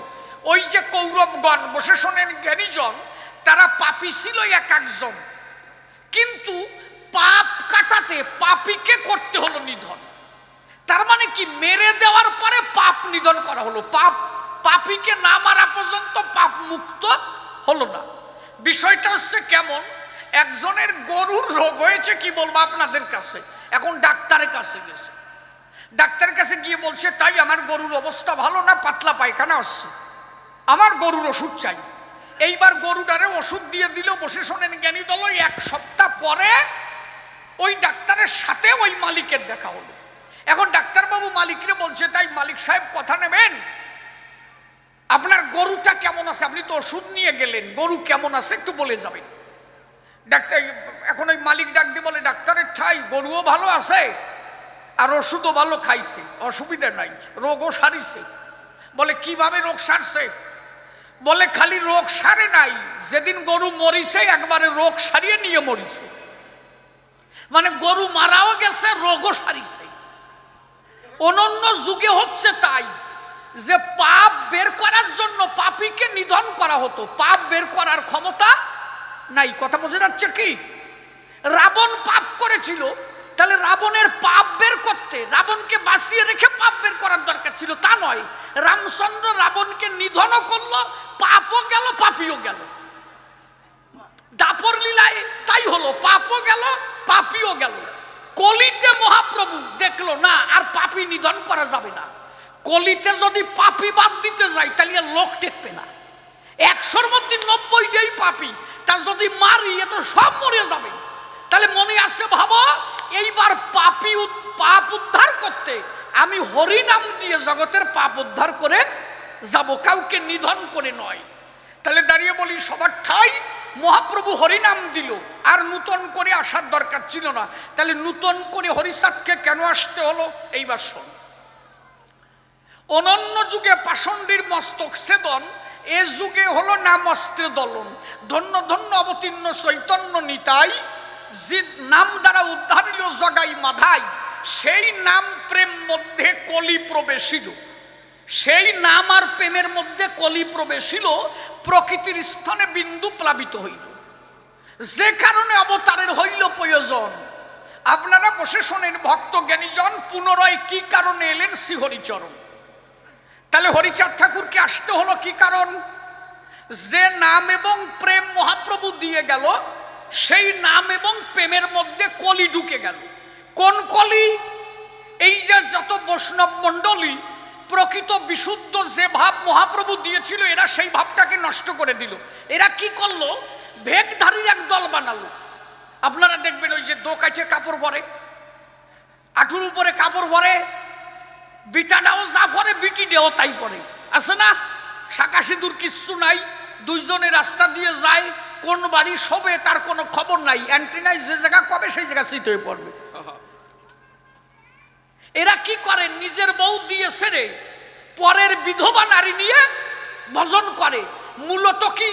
A: ওই যে কৌরবগণ, বসে শোনেন জ্ঞানীজন, তারা পাপী ছিল এক একজন, কিন্তু পাপ কাটাতে পাপীকে করতে হলো নিধন। তার মানে কি, মেরে দেওয়ার পরে পাপ নিধন করা হলো, পাপীকে না মারা পর্যন্ত পাপ মুক্ত হলো না। বিষয়টা হচ্ছে কেমন, একজনের গরুর রোগ হয়েছে, কি বলবো আপনাদের কাছে, এখন ডাক্তারের কাছে গেছে, ডাক্তারের কাছে গিয়ে বলছে তাই আমার গরুর অবস্থা ভালো না, পাতলা পায়খানা আসছে, আমার গরুর ওষুধ চাই। এইবার গরুটারে ওষুধ দিয়ে দিল। বসে শোনেন জ্ঞানী দল, এক সপ্তাহ পরে ওই ডাক্তারের সাথে ওই মালিকের দেখা হলো। এখন ডাক্তারবাবু মালিকরে বলছে, তাই মালিক সাহেব কথা নেবেন, আপনার গরুটা কেমন আছে, আপনি তো ওষুধ নিয়ে গেলেন, গরু কেমন আছে একটু বলে যাবেন। ডাক্তার এখন ওই মালিক ডাক দিয়ে বলে, ডাক্তারের ঠাই গরুও ভালো আছে আর ওষুধও ভালো খাইছে, অসুবিধা নাই, রোগও সারিছে। বলে কিভাবে রোগ সারছে? বলে খালি রোগ সারে নাই, যেদিন গরু মরিছে একবারে রোগ সারিয়ে নিয়ে মরিছে, মানে গরু মারাও গেছে, রোগও সারিছে। অনন্য যুগে হচ্ছে তাই, যে পাপ বের করার জন্য পাপীকে নিধন করা হতো, পাপ বের করার ক্ষমতা নাই। কথা বোঝা যাচ্ছে কি? রাবণ পাপ করেছিল, তাহলে রাবণের পাপ বের করতে রাবণকে বাঁচিয়ে রেখে পাপ বের করার দরকার ছিল, তা নয়। রামচন্দ্র রাবণকে নিধনও করলো, পাপও গেল পাপীও গেল। দাপর লীলায় তাই হলো, পাপও গেল পাপীও গেল। কলিতে মহাপ্রভু দেখলো না আর পাপী নিধন করা যাবে না, কলিতে যদি পাপী বাদ দিতে যাই তাহলে লোক টেকবে না, 100-র মধ্যে 90টাই পাপী, তা যদি মারি এ তো সব মরে যাবে। তাহলে মনে আসে ভাবো, এইবার পাপ উদ্ধার করতে আমি হরি নাম দিয়ে জগতের পাপ উদ্ধার করে যাব, কাউকে নিধন করে নয়। তাহলে দাঁড়িয়ে বলি, সবার ঠাই মহাপ্রভু হরিনাম দিল, আর নূতন করে আসার দরকার ছিল না। তাহলে নূতন করে হরিচাঁদকে কেন আসতে হলো? এইবার শোন, অনন্য যুগে পাষণ্ডীর মস্তক ছেদন, এ যুগে হলো নামস্ত্রে দলন। ধন্য ধন্য অবতীর্ণ চৈতন্য নিতাই, যে নাম দ্বারা উদ্ধারিল জগাই মাধাই, সেই নাম প্রেম মধ্যে কলি প্রবেশিল, সেই নাম আর প্রেমের মধ্যে কলি প্রবেশিল, প্রকৃতির স্থানে বিন্দু প্লাবিত হইল, যে কারণে অবতারের হইল প্রয়োজন। আপনারা বসে শোনেন ভক্ত জ্ঞানীজন, পুনরায় কি কারণে এলেন শ্রীহরিচরণ। তাহলে হরিচাঁদ ঠাকুরকে আসতে হলো কি কারণ? যে নাম এবং প্রেম মহাপ্রভু দিয়ে গেল, সেই নাম এবং প্রেমের মধ্যে কলি ঢুকে গেল। কোন কলি? এই যে যত বৈষ্ণব মণ্ডলী প্রকৃত বিশুদ্ধ যে ভাব মহাপ্রভু দিয়েছিল, এরা সেই ভাবটাকে নষ্ট করে দিল। এরা কি করলো? ভেকধারীর এক দল বানালো। আপনারা দেখবেন ওই যে দোকাঠে কাপড় পরে, আঁঠুর উপরে কাপড় পরে, বিটাটাও যা পরে বিটিটাও তাই পরে, আছে না? শাঁকা সিঁদুর কিচ্ছু নাই, দুইজনে রাস্তা দিয়ে যায়, কোন বাড়ি শোবে তার কোনো খবর নাই, অ্যান্টিনায় যে জায়গা কবে সেই জায়গা চিত হয়ে পড়বে। এরা কি করে? নিজের বউ দিয়ে ছেড়ে পরের বিধবা নারী নিয়ে ভজন করে। মূলত কি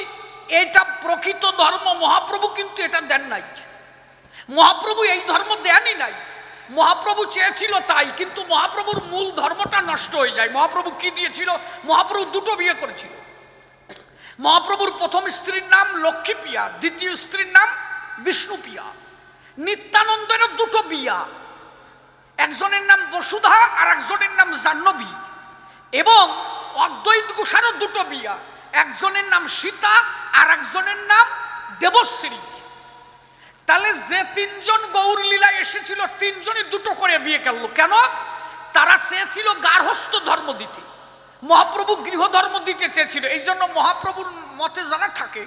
A: এটা প্রকৃত ধর্ম? মহাপ্রভু কিন্তু এটা দেন নাই, মহাপ্রভু এই ধর্ম দেনই নাই। মহাপ্রভু চেয়েছিল তাই, কিন্তু মহাপ্রভুর মূল ধর্মটা নষ্ট হয়ে যায়। মহাপ্রভু কি দিয়েছিল? মহাপ্রভু দুটো বিয়ে করেছিল। মহাপ্রভুর প্রথম স্ত্রীর নাম লক্ষ্মী পিয়া, দ্বিতীয় স্ত্রীর নাম বিষ্ণু পিয়া। নিত্যানন্দের দুটো বিয়া, একজনের নাম বসুধা আর একজনের নাম জাহ্নবী, এবং অদ্বৈত ঘোষারও দুটো বিয়া, একজনের নাম সীতা আর একজনের নাম দেবশ্রী। তাহলে যে তিনজন গৌর লীলায় এসেছিল তিনজনই দুটো করে বিয়ে করলো। কেন? তারা চেয়েছিল গার্হস্থ ধর্ম দিতে, মহাপ্রভু গৃহ ধর্ম দিতে চেয়েছিল। এই জন্য মহাপ্রভুর মতে যারা থাকে,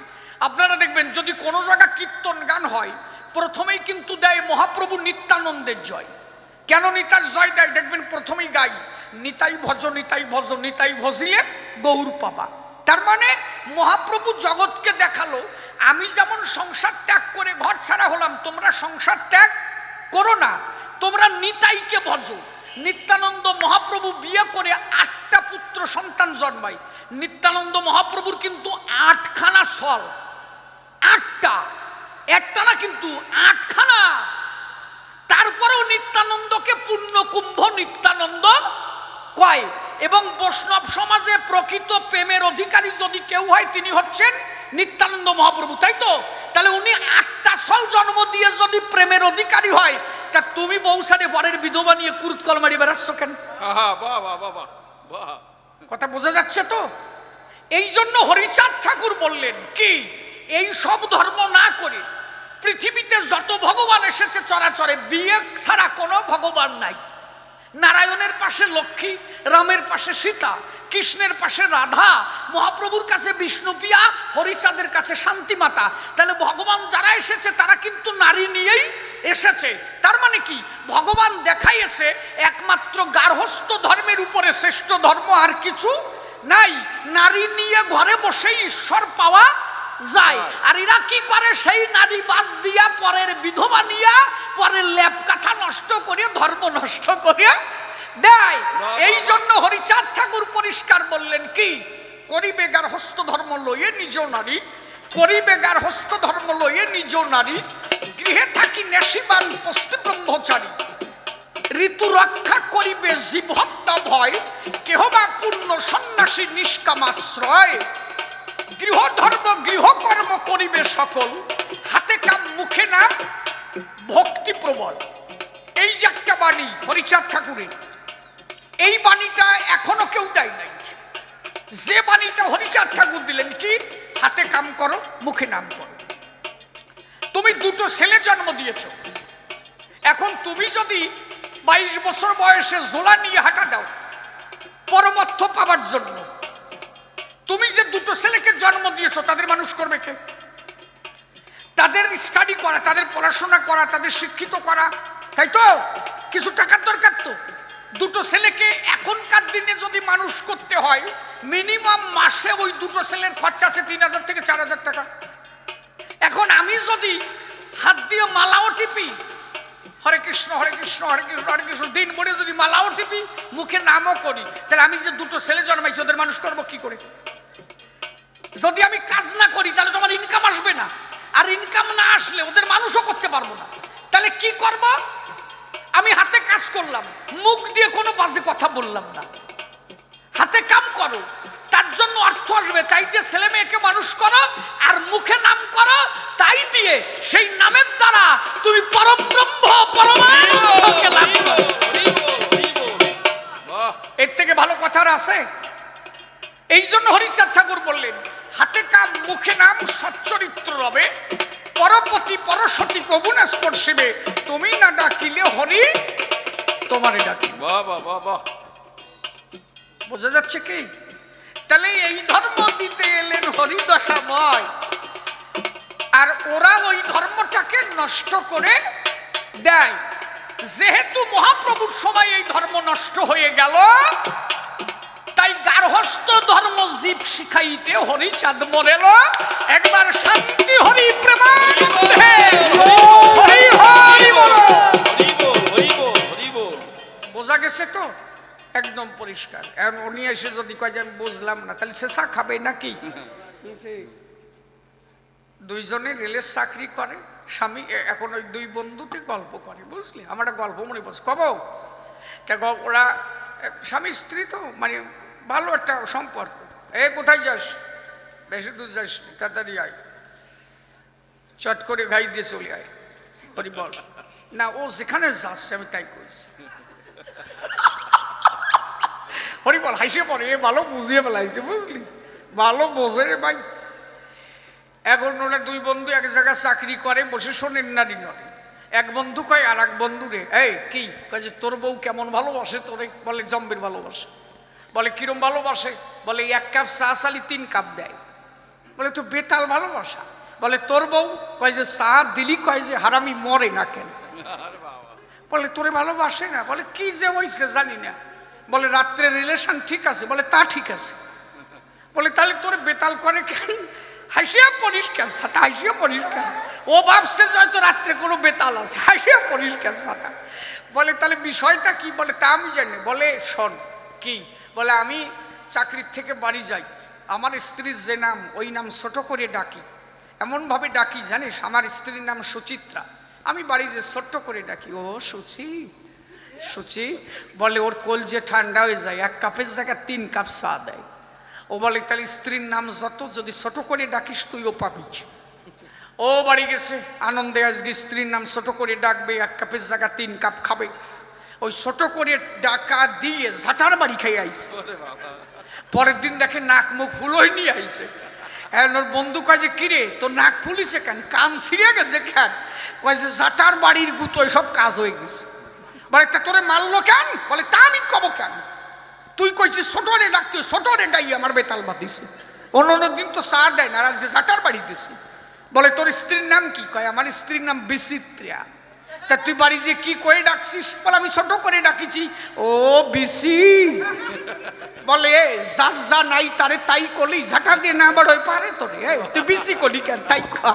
A: আপনারা দেখবেন যদি কোনো জায়গা কীর্তন গান হয় প্রথমেই কিন্তু দেয় মহাপ্রভু নিত্যানন্দের জয়। কেন নিতার জয় দেয়? দেখবেন প্রথমেই গাই নিতাই ভজ নিতাই ভজ নিতাই ভজিলে গৌর পাবা। তার মানে মহাপ্রভু জগৎকে দেখালো আমি যেমন সংসার ত্যাগ করে ঘর ছাড়া হলাম, তোমরা সংসার ত্যাগ করো না, তোমরা নিতাইকে ভজো। নিত্যানন্দ মহাপ্রভু বিয়ে করে 8টা পুত্র সন্তান জন্মায়। নিত্যানন্দ মহাপ্রভুর কিন্তু 8খানা সল, 8টা, একটা না কিন্তু 8খানা। তারপরেও নিত্যানন্দকে পূর্ণ কুম্ভ নিত্যানন্দ কয়। এবং বৈষ্ণব সমাজে প্রকৃত প্রেমের অধিকারী যদি কেউ হয় তিনি হচ্ছেন নিত্যানন্দ মহাপ্রভু, তাই তো? তাহলে উনি 8টা সল জন্ম দিয়ে যদি প্রেমের অধিকারী হয়, তা তুমি বৌসারে পরের বিধবা নিয়ে কুরুৎকল মারি বেড়াচ্ছ কেন? কথা বোঝা যাচ্ছে তো? এই জন্য হরিচাঁদ ঠাকুর বললেন কি, এই সব ধর্ম না করে পৃথিবীতে যত ভগবান এসেছে চরাচরে বিয়ে ছাড়া কোনো ভগবান নাই। নারায়ণের পাশে লক্ষ্মী, রামের পাশে সীতা, কৃষ্ণের পাশে রাধা, মহাপ্রভুর কাছে বিষ্ণুপ্রিয়া, হরিচাঁদের কাছে শান্তিমাতা। তাহলে ভগবান যারা এসেছে তারা কিন্তু নারী নিয়েই এসেছে। তার মানে কি, ভগবান দেখাইছে একমাত্র গার্হস্থ ধর্মের উপরে শ্রেষ্ঠ ধর্ম আর কিছু নাই। নারী নিয়ে ঘরে বসে ঈশ্বর পাওয়া যায়। আর এরা কি করে, সেই নারী বাদ দিয়া পরের বিধবা নিয়া পরের লেপ কাঠা নষ্ট করে ধর্ম নষ্ট করে দেয়। এই জন্য হরিচাঁদ ঠাকুর পরিষ্কার বললেন কি, করিবে গার্হস্থ ধর্ম লইয়ে নিজ নারী, করিবে গার্হস্থ ধর্ম লইয়ে নিজ নারী, গৃহে থাকি নেশিবান পস্তি ব্রহ্মচারী, ঋতু রক্ষা করিবে জীব হত্যা ভয়, কেহ বা পূর্ণ সন্ন্যাসী নিষ্কামাশ্রয়, গৃহ ধর্ম গৃহকর্ম করিবে সকল, হাতে কাম মুখে নাম ভক্তি প্রবল। এই যে একটা বাণী হরিচাঁদ ঠাকুরের, এই বাণীটা এখনো কেউ দেয় নাই। যে বাণীটা হরিচাঁদ ঠাকুর দিলেন কি, হাতে কাম করো মুখে নাম করো। তুমি দুটো ছেলে জন্ম দিয়েছ, এখন তুমি যদি 22 বছর বয়সে জোলা নিয়ে হাঁটা দাও পরমার্থ পাবার জন্য, তুমি যে দুটো ছেলেকে জন্ম দিয়েছো তাদের মানুষ করবে কে? তাদের স্টাডি করা, তাদের পড়াশোনা করা, তাদের শিক্ষিত করা, তাই তো? কিছু টাকার দরকার তো। দুটো ছেলেকে এখনকার দিনে যদি মানুষ করতে হয় মিনিমাম মাসে ওই দুটো ছেলের খরচা আছে 3000 থেকে 4000 টাকা। এখন আমি যদি হাত দিয়ে মালাও টিপি, হরে কৃষ্ণ হরে কৃষ্ণ হরে কৃষ্ণ হরে কৃষ্ণ দিন ভরে যদি মালাও টিপি, মুখে নামও করি, তাহলে আমি যে দুটো ছেলে জন্মাইছি ওদের মানুষ করবো কি করে? যদি আমি কাজ না করি তাহলে তোমার ইনকাম আসবে না, আর ইনকাম না আসলে ওদের মানুষও করতে পারবো না। তাহলে কি করব? আমি হাতে কাজ করলাম, মুখ দিয়ে কোনো বাজে কথা বললাম না। হাতে কাম করো, তার জন্য অর্থ আসবে, তাই দিয়ে ছেলে মেয়েকে মানুষ করো, আর মুখে নাম করো, তাই দিয়ে সেই নামের দ্বারা তুমি পরম ব্রহ্ম পরমানন্দকে লাভ করো। এর থেকে ভালো কথা আর আছে? এই জন্য হরিচাঁদ ঠাকুর বললেন, হাতে কাম মুখে নাম সচ্চরিত্র রবে, পরপতি পরসতী কবুনা স্পর্শিবে, তুমি না ডাকিলে হরি তোমারে ডাকি। বোঝা যাচ্ছে কি? তাহলে এই ধর্ম দিতে এলেন হরি দয়াময়, আর ওরা ওই ধর্মটাকে নষ্ট করে দেয়। যেহেতু মহাপ্রভুর সময় এই ধর্ম নষ্ট হয়ে গেল, তাই গার্হস্থ ধর্ম জীব শিখাইতে হরিচাঁদ মরেল। একবার শান্তি হরি প্রেমানন্দে হরি হরি বল। বোঝা গেছে তো? একদম পরিষ্কার। এখন উনি এসে যদি কয় যে আমি বুঝলাম না, তাহলে সে চা খাবে নাকি? দুইজনে রেলের চাকরি করে, স্বামী এখন ওই দুই বন্ধুতে গল্প করে, বুঝলি? আমার একটা গল্প মনে পড়ছে, কব? তা ওরা স্বামী স্ত্রী তো, মানে ভালো একটা সম্পর্ক। কোথায় যাস? বেশি দূর যাস, তাড়াতাড়ি আয়, চট করে গাই দিয়ে চলে আয়। বল না, ও যেখানে যাচ্ছে আমি তাই করেছি। হরিবল হাসিয়ে পড়ে, এ ভালো বুঝিয়ে ফেলাইছে, বুঝলি, ভালো বোঝে রে ভাই। এখন ওরা দুই বন্ধু এক জায়গায় চাকরি করে, বসে শোনেন নারী নরে। এক বন্ধু কয় আর এক বন্ধু রে, এই কি কয় যে তোর বউ কেমন ভালোবাসে তোরে? বলে জম্বির ভালোবাসে। বলে কিরম ভালোবাসে? বলে 1 কাপ চা চালি 3 কাপ দেয়। বলে তো বেতাল ভালোবাসা। বলে তোর বউ? কয় যে চা দিলি কয় যে হারামি মরে না কেন। বলে তোরে ভালোবাসে না। বলে কি যে হইছে জানি না। বলে রাত্রে রিলেশন ঠিক আছে। বলে তা ঠিক আছে। বলে তাহলে তোরে বেতাল করে কেন? হাসিয়া পরিষ্কার সাটা, হাসিয়া পরিষ্কার। ও ভাবছে যে হয়তো রাত্রে কোনো বেতাল আছে, হাসিয়া পরিষ্কার সাটা। বলে তাহলে বিষয়টা কি? বলে তা আমি জানি। বলে শোন কি? বলে আমি চাকরির থেকে বাড়ি যাই, আমার স্ত্রীর যে নাম ওই নাম ছোট করে ডাকি, এমনভাবে ডাকি জানিস, আমার স্ত্রীর নাম সুচিত্রা, আমি বাড়ি যে ছোট্ট করে ডাকি, ও সুচি সুচি। বলে ওর কোল যে ঠান্ডা হয়ে যায়, 1 কাপের জায়গায় 3 কাপ চা দেয়। ও বলে তাহলে স্ত্রীর নাম যত যদি ছোট করে ডাকিস তুইও পাবি। ও বাড়ি গেছে আনন্দে, আজকে স্ত্রীর নাম ছোট করে ডাকবে, 1 কাপের জায়গা 3 কাপ খাবে। ওই ছোট করে ডাকা দিয়ে ঝাঁটার বাড়ি খেয়ে আইছে। পরের দিন দেখে নাক মুখ ফুলোই নিয়ে আইছে। এখন ওর বন্ধু কয় যে কিরে তোর নাক ফুলিছে কেন, কান ছিঁড়ে গেছে কেন? কয় যে ঝাঁটার বাড়ির গুতো সব কাজ হয়ে গেছে। বলে তা তোরে মারলো কেন? বলে তা আমি কব কেন, তুই কইছিস ছোট রে ডাকতে, ছোট রে ডাই আমার বেতাল বাঁধিছে। অন্য দিন তো চা দেয় না, আজকে ঝাঁটার বাড়ি দিছে। বলে তোর স্ত্রীর নাম কি? কয় আমার স্ত্রীর নাম বিচিত্রা। তা তুই বাড়ি যে কি কয়ে ডাকছিস? বলে আমি ছোট করে ডাকিছি। ও বিসি। বলে যার যা নাই তারে তাই করলি, ঝাঁটা দিয়ে না বড় হয়ে পারে তোরে, তুই বিসি করলি কেন? তাই খা।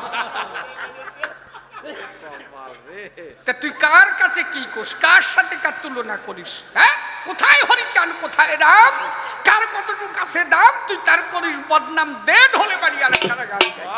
A: তা তুই কার কাছে কি করিস, কার সাথে কার তুলনা করিস? হ্যাঁ, কোথায় হরিচান কোথায় রাম, কার কতটুকু কাছে দাম, তুই তার করিস বদনাম। দেন হলে বাড়ি আর একটা গান গাই।